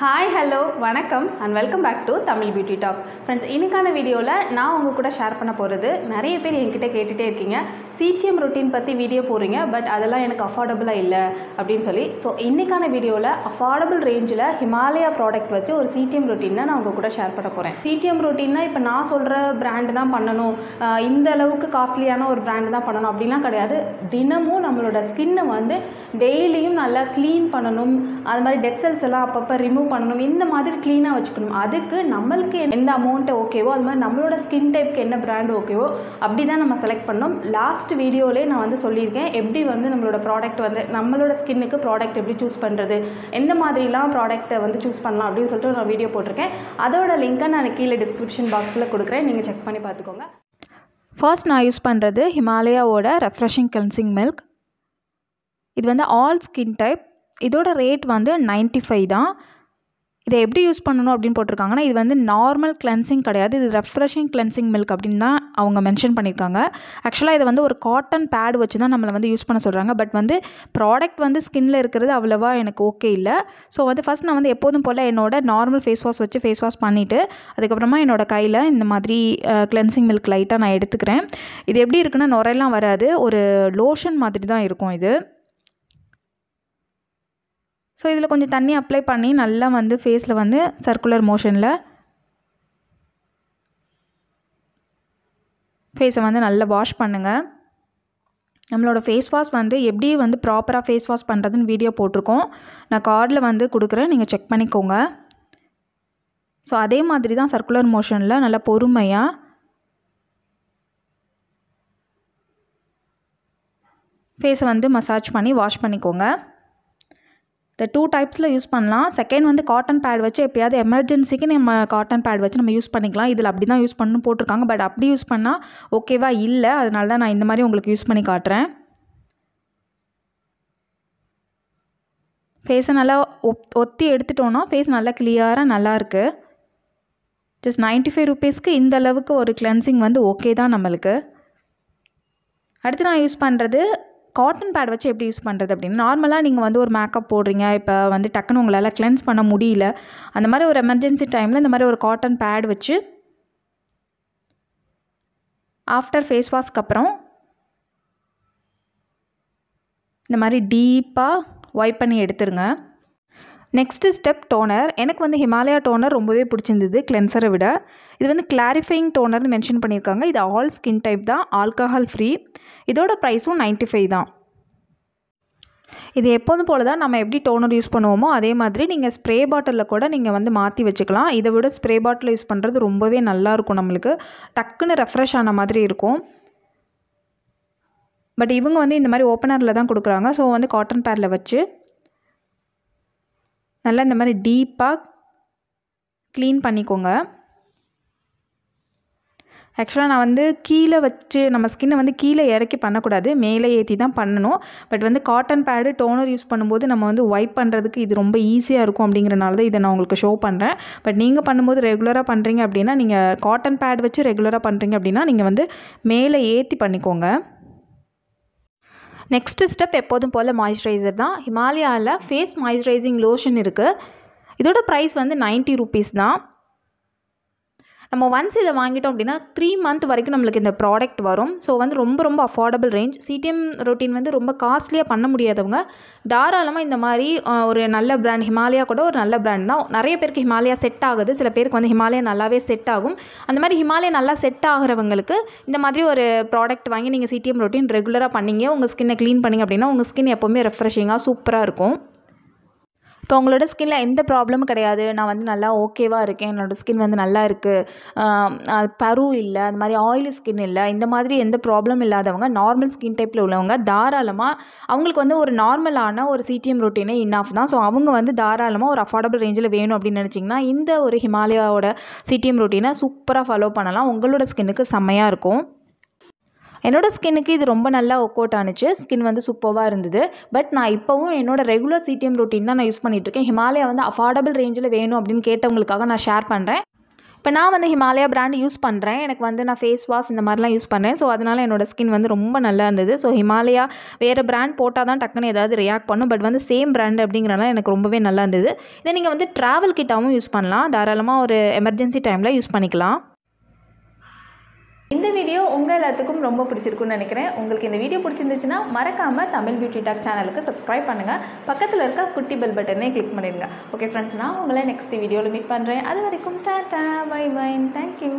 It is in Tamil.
ஹாய் ஹலோ வணக்கம் and welcome back to Tamil beauty talk. Friends, இன்னைக்கான வீடியோவில் நான் உங்கள் கூட ஷேர் பண்ண போகிறது, நிறைய பேர் என்கிட்ட கேட்டுகிட்டே இருக்கீங்க, சிடிஎம் ரொட்டீன் பற்றி வீடியோ போடுறீங்க, பட் அதெல்லாம் எனக்கு அஃபோர்டபுளாக இல்லை அப்படின்னு சொல்லி. ஸோ இன்றைக்கான வீடியோவில் அஃபோர்டபுள் ரேஞ்சில் ஹிமாலயா ப்ராடக்ட் வச்சு ஒரு சிடிஎம் ரொட்டீன் தான் நான் உங்கள் கூட ஷேர் பண்ண போகிறேன். சிடிஎம் ரொட்டீன்னா இப்போ நான் சொல்கிற பிராண்டு தான் பண்ணணும், இந்த அளவுக்கு காஸ்ட்லியான ஒரு பிராண்டு தான் பண்ணணும் அப்படிலாம் கிடையாது. தினமும் நம்மளோட ஸ்கின்னை வந்து டெய்லியும் நல்லா க்ளீன் பண்ணணும், அது மாதிரி டெட் செல்ஸ் எல்லாம் அப்பப்போ ரிமூவ் பண்ணணும், இந்த மாதிரி க்ளீனாக வச்சுக்கணும். அதுக்கு நம்மளுக்கு எந்த அமௌண்ட்டு ஓகேவோ, அது மாதிரி நம்மளோட ஸ்கின் டைப்புக்கு என்ன பிராண்டு ஓகேவோ அப்படி தான் நம்ம செலக்ட் பண்ணணும். லாஸ்ட் வீடியோவிலே நான் வந்து சொல்லியிருக்கேன், எப்படி வந்து நம்மளோட ப்ராடக்ட் வந்து நம்மளோட ஸ்கின்னுக்கு ப்ராடக்ட் எப்படி சூஸ் பண்ணுறது, எந்த மாதிரிலாம் ப்ராடக்ட்டை வந்து சூஸ் பண்ணலாம் அப்படின்னு சொல்லிட்டு நான் வீடியோ போட்டிருக்கேன். அதோட லிங்க்கை நான் கீழே டிஸ்கிரிப்ஷன் பாக்ஸில் கொடுக்குறேன், நீங்கள் செக் பண்ணி பார்த்துக்கோங்க. ஃபர்ஸ்ட் நான் யூஸ் பண்ணுறது ஹிமாலயாவோட ரெஃப்ரெஷிங் கிளென்சிங் மில்க். இது வந்து ஆல் ஸ்கின் டைப். இதோட ரேட் வந்து 95 தான். இதை எப்படி யூஸ் பண்ணணும் அப்படின்னு போட்டிருக்காங்கன்னா, இது வந்து நார்மல் கிளென்சிங் கிடையாது, இது ரெஃப்ரெஷிங் கிளென்சிங் மில்க் அப்படின்னு தான் அவங்க மென்ஷன் பண்ணியிருக்காங்க. ஆக்சுவலாக இதை வந்து ஒரு காட்டன் பேட் வச்சு தான் நம்மளை வந்து யூஸ் பண்ண சொல்கிறாங்க. பட் வந்து ப்ராடக்ட் வந்து ஸ்கின்னில் இருக்கிறது அவ்வளோவா எனக்கு ஓகே இல்லை. ஸோ வந்து ஃபஸ்ட் நான் வந்து எப்போதும் போல் என்னோட நார்மல் ஃபேஸ் வாஷ் வச்சு ஃபேஸ் வாஷ் பண்ணிவிட்டு அதுக்கப்புறமா என்னோடய கையில் இந்த மாதிரி கிளென்சிங் மில்க் லைட்டாக நான் எடுத்துக்கிறேன். இது எப்படி இருக்குன்னா, நுரையெல்லாம் வராது, ஒரு லோஷன் மாதிரி தான் இருக்கும் இது. ஸோ இதில் கொஞ்சம் தண்ணி அப்ளை பண்ணி நல்லா வந்து ஃபேஸில் வந்து சர்க்குலர் மோஷனில் ஃபேஸை வந்து நல்லா வாஷ் பண்ணுங்கள். நம்மளோட ஃபேஸ் வாஷ் வந்து எப்படி வந்து ப்ராப்பராக ஃபேஸ் வாஷ் பண்ணுறதுன்னு வீடியோ போட்டிருக்கோம், நான் கார்டில் வந்து கொடுக்குறேன், நீங்கள் செக் பண்ணிக்கோங்க. ஸோ அதே மாதிரி தான் சர்க்குலர் மோஷனில் நல்லா பொறுமையாக ஃபேஸை வந்து மசாஜ் பண்ணி வாஷ் பண்ணிக்கோங்க. இந்த 2 டைப்ஸில் யூஸ் பண்ணலாம். செகண்ட் வந்து காட்டன் பேட் வச்சு எப்போயாவது எமர்ஜென்சிக்கு நம்ம காட்டன் பேட் வச்சு நம்ம யூஸ் பண்ணிக்கலாம். இதில் அப்படி தான் யூஸ் பண்ணணும் போட்டிருக்காங்க. பட் அப்படி யூஸ் பண்ணால் ஓகேவா இல்லை, அதனால தான் நான் இந்த மாதிரி உங்களுக்கு யூஸ் பண்ணி காட்டுறேன். ஃபேஸை நல்லா ஒத்தி எடுத்துட்டோன்னா ஃபேஸ் நல்லா கிளியராக நல்லாயிருக்கு. ஜஸ்ட் 95 ருபீஸ்க்கு இந்த அளவுக்கு ஒரு கிளென்சிங் வந்து ஓகே தான் நம்மளுக்கு. அடுத்து நான் யூஸ் பண்ணுறது காட்டன் பேட் வச்சு எப்படி யூஸ் பண்ணுறது அப்படின்னு. நார்மலாக நீங்கள் வந்து ஒரு மேக்கப் போடுறீங்க, இப்போ வந்து டக்குன்னு உங்களால் கிளென்ஸ் பண்ண முடியல, அந்த மாதிரி ஒரு எமர்ஜென்சி டைமில் இந்த மாதிரி ஒரு காட்டன் பேட் வச்சு ஆஃப்டர் ஃபேஸ் வாஷ்க்கு அப்புறம் இந்த மாதிரி டீப்பாக வைப் பண்ணி எடுத்துருங்க. Next step toner. எனக்கு வந்து ஹிமாலயா டோனர் ரொம்பவே பிடிச்சிருந்தது கிளென்சரை விட. இது வந்து கிளாரிஃபையிங் டோனர்னு மென்ஷன் பண்ணியிருக்காங்க. இது ஆல் ஸ்கின் டைப் தான், ஆல்கஹால் ஃப்ரீ. இதோட ப்ரைஸும் 95 தான். இது எப்போதும் போல் தான் நம்ம எப்படி டோனர் யூஸ் பண்ணுவோமோ அதே மாதிரி நீங்கள் ஸ்ப்ரே பாட்டிலில் கூட நீங்கள் வந்து மாற்றி வச்சுக்கலாம். இதை விட ஸ்ப்ரே பாட்டில் யூஸ் பண்ணுறது ரொம்பவே நல்லாயிருக்கும், நம்மளுக்கு டக்குன்னு ரெஃப்ரெஷ் ஆன மாதிரி இருக்கும். பட் இவங்க வந்து இந்த மாதிரி ஓப்பனரில் தான் கொடுக்குறாங்க. ஸோ வந்து காட்டன் பேடில் வச்சு நல்லா இந்த மாதிரி டீப்பாக க்ளீன் பண்ணிக்கோங்க. ஆக்சுவலாக நான் வந்து கீழே வச்சு நம்ம ஸ்கின்னை வந்து கீழே இறக்கி பண்ணக்கூடாது, மேலே ஏற்றி தான் பண்ணணும். பட் வந்து காட்டன் பேடு டோனர் யூஸ் பண்ணும்போது நம்ம வந்து வைப் பண்ணுறதுக்கு இது ரொம்ப ஈஸியாக இருக்கும் அப்படிங்கிறனால தான் இதை நான் உங்களுக்கு ஷோ பண்ணுறேன். பட் நீங்கள் பண்ணும்போது ரெகுலராக பண்ணுறீங்க அப்படின்னா, நீங்கள் காட்டன் பேட் வச்சு ரெகுலராக பண்ணுறீங்க அப்படின்னா நீங்கள் வந்து மேலே ஏற்றி பண்ணிக்கோங்க. நெக்ஸ்ட்டு ஸ்டெப் எப்போதும் போல் மாய்ஸ்சரைசர் தான். ஹிமாலயாவில் ஃபேஸ் மாய்ஸ்சரைசிங் லோஷன் இருக்குது. இதோட ப்ரைஸ் வந்து 90 ருபீஸ் தான். நம்ம ஒன்ஸ் இதை வாங்கிட்டோம் அப்படின்னா 3 மந்த் வரைக்கும் நம்மளுக்கு இந்த ப்ராடக்ட் வரும். ஸோ வந்து ரொம்ப அஃபோர்டபுள் ரேஞ்ச். சிடிஎம் ரொட்டீன் வந்து ரொம்ப காஸ்ட்லியாக பண்ண முடியாதவங்க தாராளமாக இந்த மாதிரி ஒரு நல்ல பிராண்ட், ஹிமாலயா கூட ஒரு நல்ல பிராண்ட் தான். நிறைய பேருக்கு ஹிமாலயா செட் ஆகுது, சில பேருக்கு வந்து ஹிமாலயா நல்லாவே செட் ஆகும். அந்த மாதிரி ஹிமாலயா நல்லா செட் ஆகிறவங்களுக்கு இந்த மாதிரி ஒரு ப்ராடக்ட் வாங்கி நீங்கள் சிடிஎம் ரொட்டீன் ரெகுலராக பண்ணிங்க, உங்கள் ஸ்கின்னை க்ளீன் பண்ணிங்க அப்படின்னா உங்கள் ஸ்கின் எப்போவுமே ரெஃப்ரெஷிங்காக சூப்பராக இருக்கும். இப்போ உங்களோட ஸ்கின்னில் எந்த ப்ராப்ளமும் கிடையாது, நான் வந்து நல்லா ஓகேவாக இருக்கேன், என்னோடய ஸ்கின் வந்து நல்லா இருக்குது, பரு இல்லை, அந்த மாதிரி ஆயிலி ஸ்கின் இல்லை, இந்த மாதிரி எந்த ப்ராப்ளம் இல்லாதவங்க, நார்மல் ஸ்கின் டைப்பில் உள்ளவங்க தாராளமாக அவங்களுக்கு வந்து ஒரு நார்மலான ஒரு சிடிஎம் ரொட்டீனே இன்னாஃப் தான். ஸோ அவங்க வந்து தாராளமாக ஒரு அஃபோர்டபுள் ரேஞ்சில் வேணும் அப்படின்னு நினச்சிங்கன்னா இந்த ஒரு ஹிமாலயாவோட சிடிஎம் ரொட்டீனை சூப்பராக ஃபாலோ பண்ணலாம். உங்களோட ஸ்கின்னுக்கு செம்மையாக இருக்கும். என்னோடய ஸ்கின்னுக்கு இது ரொம்ப நல்லா ஒர்க் அவுட் ஆனிச்சு. ஸ்கின் வந்து சூப்பராக இருந்தது. பட் நான் இப்போவும் என்னோடய ரெகுலர் சிடிஎம் ரொட்டீன் தான் நான் யூஸ் பண்ணிகிட்ருக்கேன். ஹிமாலயா வந்து அஃபோர்டபுள் ரேஞ்சில் வேணும் அப்படின்னு கேட்டவங்களுக்காக நான் ஷேர் பண்ணுறேன். இப்போ நான் வந்து ஹிமாலயா பிராண்ட் யூஸ் பண்ணுறேன். எனக்கு வந்து நான் ஃபேஸ் வாஷ் இந்த மாதிரிலாம் யூஸ் பண்ணேன். ஸோ அதனால் என்னோடய ஸ்கின் வந்து ரொம்ப நல்லா இருந்தது. ஸோ ஹிமாலயா வேறு பிராண்ட் போட்டால் தான் டக்குன்னு ஏதாவது ரியாக்ட் பண்ணும். பட் வந்து சேம் பிராண்ட் அப்படிங்கிறனால எனக்கு ரொம்பவே நல்லா இருந்தது. இதை நீங்கள் வந்து ட்ராவல் கிட்டாகவும் யூஸ் பண்ணலாம். தாராளமாக ஒரு எமர்ஜென்சி டைமில் யூஸ் பண்ணிக்கலாம். இந்த வீடியோ உங்கள் எல்லாத்துக்கும் ரொம்ப பிடிச்சிருக்குன்னு நினைக்கிறேன். உங்களுக்கு இந்த வீடியோ பிடிச்சிருந்துச்சுன்னா மறக்காமல் தமிழ் பியூட்டி டாக் சேனலுக்கு சப்ஸ்கிரைப் பண்ணுங்கள். பக்கத்தில் இருக்க குட்டி பெல் பட்டனை கிளிக் பண்ணிடுங்க. ஓகே ஃப்ரெண்ட்ஸ், நான் உங்களை நெக்ஸ்ட் வீடியோவில் மீட் பண்ணுறேன். அது வரைக்கும் டாடா, பை பை, தேங்க்யூ.